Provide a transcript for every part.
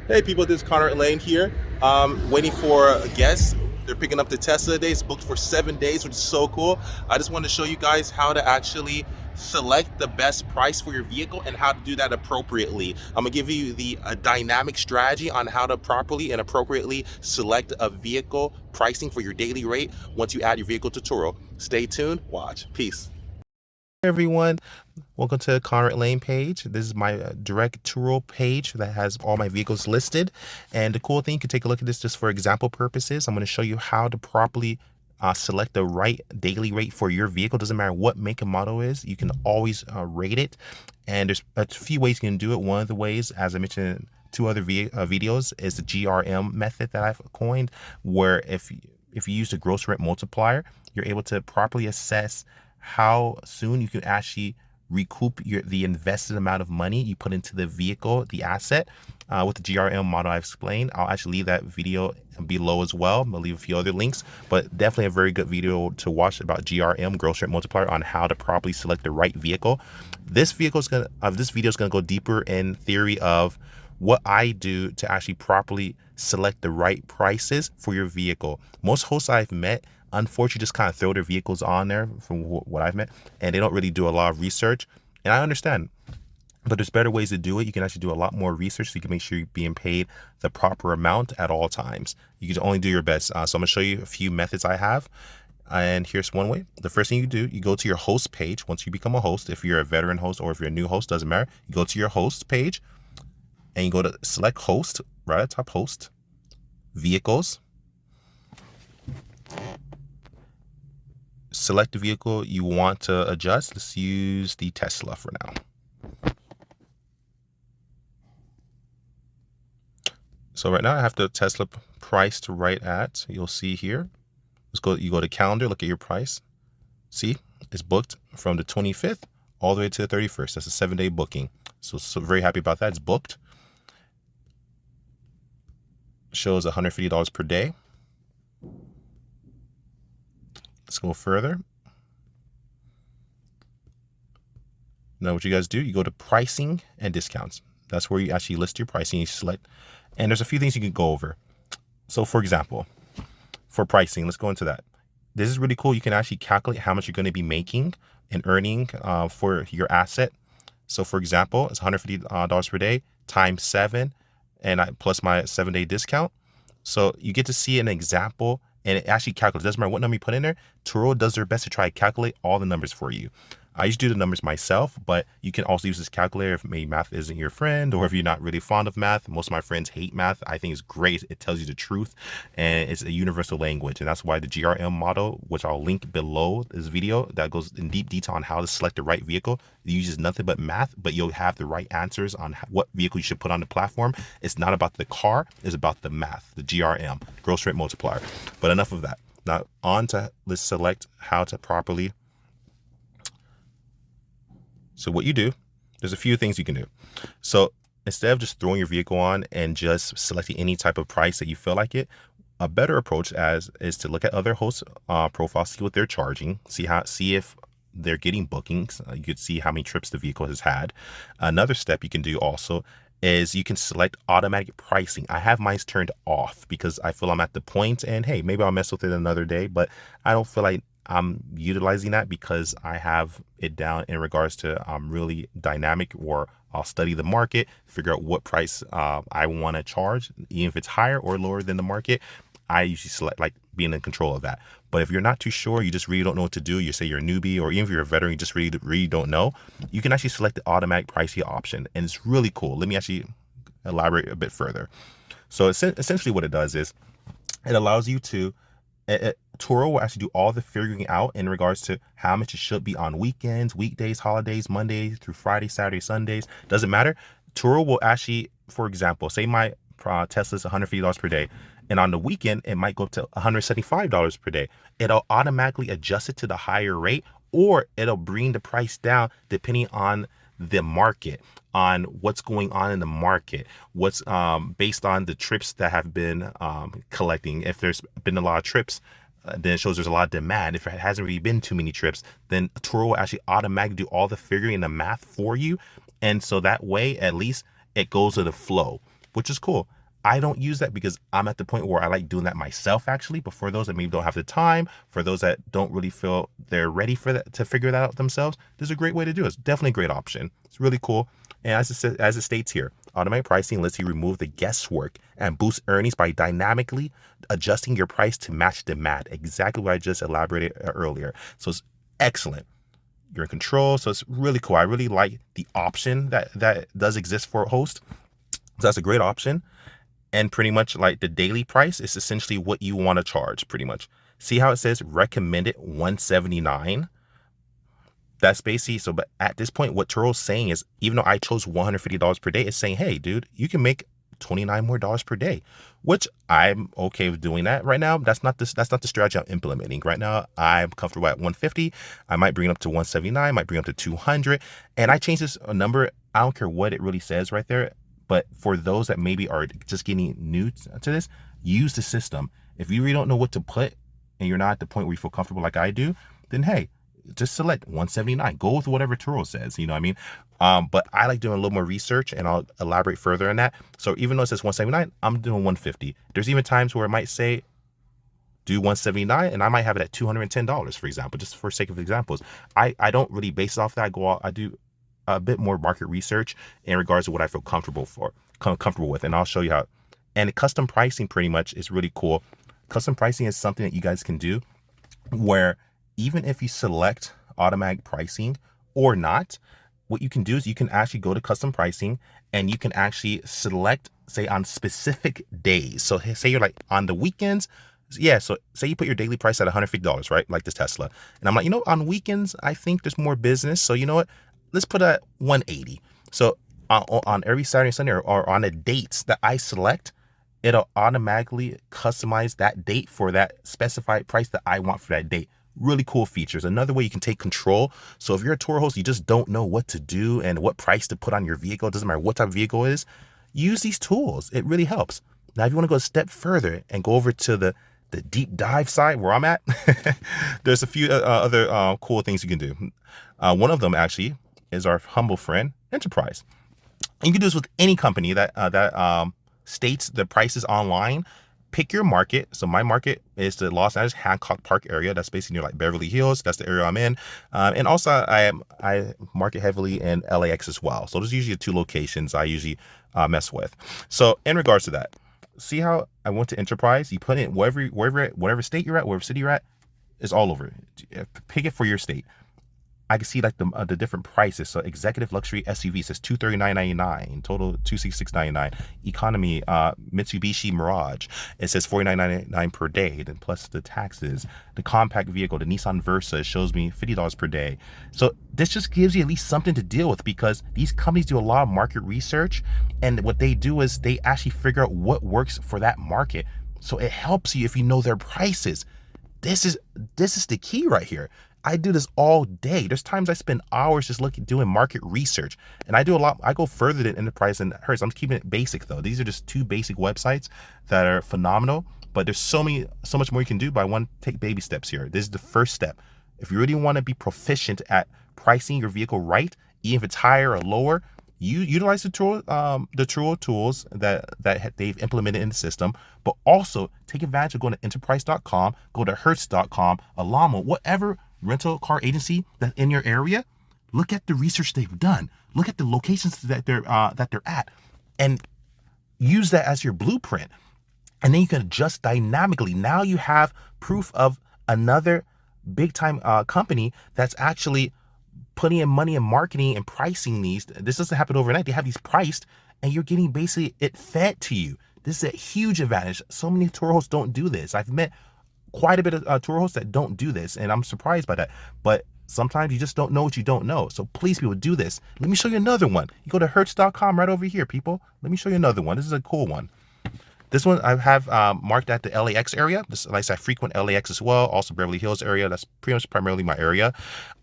Hey people, this is Conrad Layn here. Waiting for a guest. They're picking up the Tesla today. It's booked for 7 days, which is so cool. I just wanted to show you guys how to actually select the best price for your vehicle and how to do that appropriately. I'm gonna give you the dynamic strategy on how to properly and appropriately select a vehicle pricing for your daily rate once you add your vehicle to Turo. Stay tuned, watch. Peace. Hey everyone, welcome to the Conrad Layn page. This is my direct Turo page that has all my vehicles listed. And the cool thing, you can take a look at this just for example purposes. I'm going to show you how to properly select the right daily rate for your vehicle. Doesn't matter what make and model is, you can always rate it. And there's a few ways you can do it. One of the ways, as I mentioned in two other videos, is the GRM method that I've coined, where if you use the gross rent multiplier, you're able to properly assess how soon you can actually recoup the invested amount of money you put into the vehicle, the asset. With the GRM model I've explained, I'll actually leave that video below as well. I'll leave a few other links, but definitely a very good video to watch about GRM, gross rent multiplier, on how to properly select the right vehicle. This video is gonna go deeper in theory of what I do to actually properly select the right prices for your vehicle. Most hosts I've met, unfortunately, just kind of throw their vehicles on there from what I've met, and they don't really do a lot of research. And I understand, but there's better ways to do it. You can actually do a lot more research so you can make sure you're being paid the proper amount at all times. You can only do your best. So I'm gonna show you a few methods I have. And here's one way. The first thing you do, you go to your host page. Once you become a host, if you're a veteran host or if you're a new host, doesn't matter. You go to your host page and you go to select host, right at top, host, vehicles. Select the vehicle you want to adjust. Let's use the Tesla for now. So right now I have the Tesla price to right at, you'll see here. You go to calendar, look at your price. See, it's booked from the 25th all the way to the 31st. That's a 7-day booking. So very happy about that. It's booked. Shows $150 per day. Let's go further. Now what you guys do, you go to pricing and discounts. That's where you actually list your pricing, you select, and there's a few things you can go over. So for example, for pricing, let's go into that. This is really cool. You can actually calculate how much you're going to be making and earning for your asset. So for example, it's $150 per day times 7, and plus my 7-day discount. So you get to see an example, and it actually calculates. It doesn't matter what number you put in there. Turo does their best to try to calculate all the numbers for you. I used to do the numbers myself, but you can also use this calculator if maybe math isn't your friend, or if you're not really fond of math. Most of my friends hate math. I think it's great. It tells you the truth, and it's a universal language. And that's why the GRM model, which I'll link below this video, that goes in deep detail on how to select the right vehicle, it uses nothing but math, but you'll have the right answers on what vehicle you should put on the platform. It's not about the car, it's about the math, the GRM, gross rate multiplier. But enough of that. Now on to, let's select how to properly. So what you do, there's a few things you can do. So instead of just throwing your vehicle on and just selecting any type of price that you feel like it, a better approach is to look at other hosts' profiles, see what they're charging, see if they're getting bookings. You could see how many trips the vehicle has had. Another step you can do also is you can select automatic pricing. I have mine turned off because I feel I'm at the point, and hey, maybe I'll mess with it another day, but I don't feel like I'm utilizing that because I have it down in regards to really dynamic, or I'll study the market, figure out what price I want to charge, even if it's higher or lower than the market. I usually select like being in control of that. But if you're not too sure, you just really don't know what to do, you say you're a newbie, or even if you're a veteran, you just really don't know, you can actually select the automatic pricing option, and it's really cool. Let me actually elaborate a bit further. So essentially what it does is it allows you to Turo will actually do all the figuring out in regards to how much it should be on weekends, weekdays, holidays, Mondays through Friday, Saturday, Sundays. Doesn't matter. Turo will actually, for example, say my Tesla is $150 per day, and on the weekend it might go up to $175 per day. It'll automatically adjust it to the higher rate, or it'll bring the price down depending on the market, on what's going on in the market, what's based on the trips that have been collecting. If there's been a lot of trips, then it shows there's a lot of demand. If it hasn't really been too many trips, then Turo will actually automatically do all the figuring and the math for you. And so that way, at least it goes with the flow. which is cool. I don't use that because I'm at the point where I like doing that myself, actually. But for those that maybe don't have the time, for those that don't really feel they're ready for that to figure that out themselves, this is a great way to do it. It's definitely a great option. It's really cool. And as it states here, automatic pricing lets you remove the guesswork and boost earnings by dynamically adjusting your price to match demand. Exactly what I just elaborated earlier. So it's excellent. You're in control. So it's really cool. I really like the option that does exist for a host. So that's a great option. And pretty much like the daily price is essentially what you want to charge, pretty much. See how it says recommended $179? That's basically, so but at this point, what Turo's saying is, even though I chose $150 per day, it's saying, hey, dude, you can make $29 more per day, which I'm okay with doing that right now. That's not the strategy I'm implementing right now. I'm comfortable at 150. I might bring it up to 179, might bring it up to 200. And I change this number. I don't care what it really says right there. But for those that maybe are just getting new to this, use the system. If you really don't know what to put and you're not at the point where you feel comfortable like I do, then hey, just select 179. Go with whatever Turo says, you know what I mean? But I like doing a little more research, and I'll elaborate further on that. So even though it says 179, I'm doing 150. There's even times where it might say do 179, and I might have it at $210, for example, just for sake of examples. I don't really base it off that. I do a bit more market research in regards to what I feel comfortable with, and I'll show you how. And custom pricing pretty much is really cool. Custom pricing is something that you guys can do where even if you select automatic pricing or not, what you can do is you can actually go to custom pricing and you can actually select, say, on specific days. So say you're like on the weekends. Yeah, so say you put your daily price at $150, right? Like this Tesla. And I'm like, on weekends, I think there's more business. So you know what? Let's put it at 180. So on every Saturday and Sunday or on the dates that I select, it'll automatically customize that date for that specified price that I want for that date. Really cool features. Another way you can take control. So if you're a tour host, you just don't know what to do and what price to put on your vehicle. It doesn't matter what type of vehicle it is. Use these tools. It really helps. Now, if you want to go a step further and go over to the deep dive side where I'm at, there's a few other cool things you can do. One of them actually is our humble friend, Enterprise. And you can do this with any company that states the prices online. Pick your market. So my market is the Los Angeles Hancock Park area. That's basically near like Beverly Hills. That's the area I'm in. And also I market heavily in LAX as well. So those are usually the two locations I usually mess with. So in regards to that, see how I went to Enterprise? You put in whatever state you're at, whatever city you're at, it's all over. Pick it for your state. I can see like the different prices. So executive luxury SUV says $239.99, total $266.99. Economy Mitsubishi Mirage, it says $49.99 per day, then plus the taxes. The compact vehicle, the Nissan Versa, shows me $50 per day. So this just gives you at least something to deal with, because these companies do a lot of market research, and what they do is they actually figure out what works for that market. So it helps you if you know their prices. This is the key right here. I do this all day. There's times I spend hours just doing market research, and I do a lot. I go further than Enterprise and Hertz. I'm keeping it basic though. These are just two basic websites that are phenomenal, but there's so much more you can do. But I want to take baby steps here. This is the first step. If you really want to be proficient at pricing your vehicle right, even if it's higher or lower, you utilize the Turo tools that they've implemented in the system, but also take advantage of going to enterprise.com, go to hertz.com, Alamo, whatever rental car agency that's in your area. Look at the research they've done. Look at the locations that they're at, and use that as your blueprint. And then you can adjust dynamically. Now you have proof of another big time company that's actually putting in money in marketing and pricing these. This doesn't happen overnight. They have these priced, and you're getting basically it fed to you. This is a huge advantage. So many tour hosts don't do this. I've met quite a bit of tour hosts that don't do this, and I'm surprised by that. But sometimes you just don't know what you don't know. So please, people, do this. Let me show you another one. You go to hertz.com right over here, people. Let me show you another one. This is a cool one. This one I have marked at the LAX area. This, like I said, I frequent LAX as well. Also Beverly Hills area. That's pretty much primarily my area.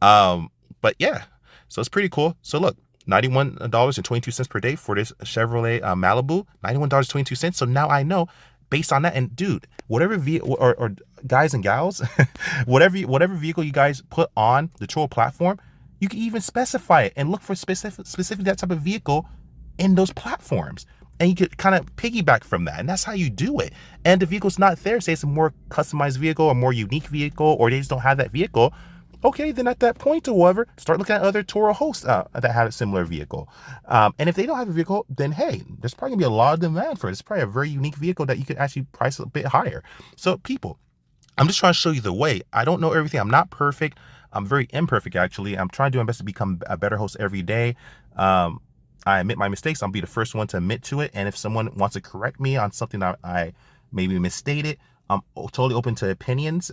But yeah, so it's pretty cool. So look, $91.22 per day for this Chevrolet Malibu. $91.22. So now I know, based on that. And dude, whatever vehicle or guys and gals, whatever vehicle you guys put on the Turo platform, you can even specify it and look for specific that type of vehicle in those platforms. and you could kind of piggyback from that, and that's how you do it. And the vehicle's not there, say it's a more customized vehicle, a more unique vehicle, or they just don't have that vehicle. Okay, then at that point or whatever, start looking at other Turo hosts that had a similar vehicle. And if they don't have a vehicle, then hey, there's probably gonna be a lot of demand for it. It's probably a very unique vehicle that you could actually price a bit higher. So people, I'm just trying to show you the way. I don't know everything. I'm not perfect. I'm very imperfect, actually. I'm trying to do my best to become a better host every day. Um, I admit my mistakes. I'll be the first one to admit to it. And if someone wants to correct me on something that I maybe misstated, I'm totally open to opinions.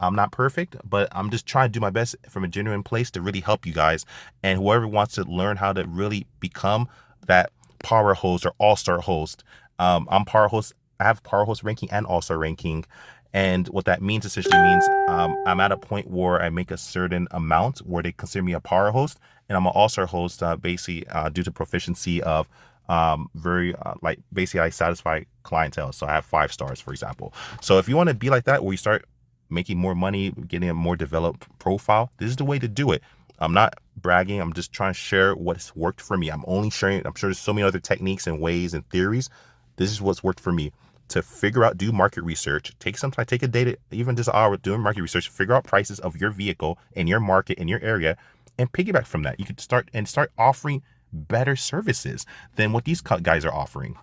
I'm not perfect, but I'm just trying to do my best from a genuine place to really help you guys. And whoever wants to learn how to really become that power host or all-star host, I'm power host. I have power host ranking and all-star ranking. And what that means essentially means I'm at a point where I make a certain amount where they consider me a power host, and I'm an all-star host basically due to proficiency of like basically I satisfy clientele. So I have 5 stars, for example. So if you want to be like that, where you start making more money, getting a more developed profile, this is the way to do it. I'm not bragging. I'm just trying to share what's worked for me. I'm only sharing. I'm sure there's so many other techniques and ways and theories. This is what's worked for me. To figure out, do market research, take some time, take a day, even just an hour doing market research, figure out prices of your vehicle in your market, in your area, and piggyback from that. You could start offering better services than what these guys are offering.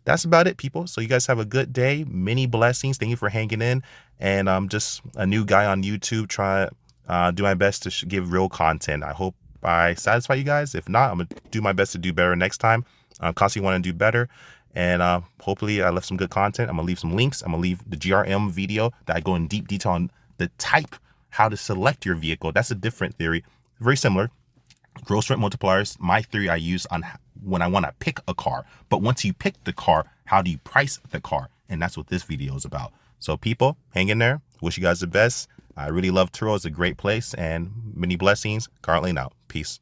That's about it, people. So you guys have a good day. Many blessings. Thank you for hanging in. And I'm just a new guy on YouTube, trying to do my best to give real content. I hope I satisfy you guys. If not, I'm going to do my best to do better next time. I constantly want to do better. And hopefully I left some good content. I'm going to leave some links. I'm going to leave the GRM video that I go in deep detail on the type, how to select your vehicle. That's a different theory. Very similar. Gross rent multipliers, my theory I use on when I want to pick a car. But once you pick the car, how do you price the car? And that's what this video is about. So people, hang in there. Wish you guys the best. I really love Turo. It's a great place, and many blessings. Currently now. Peace.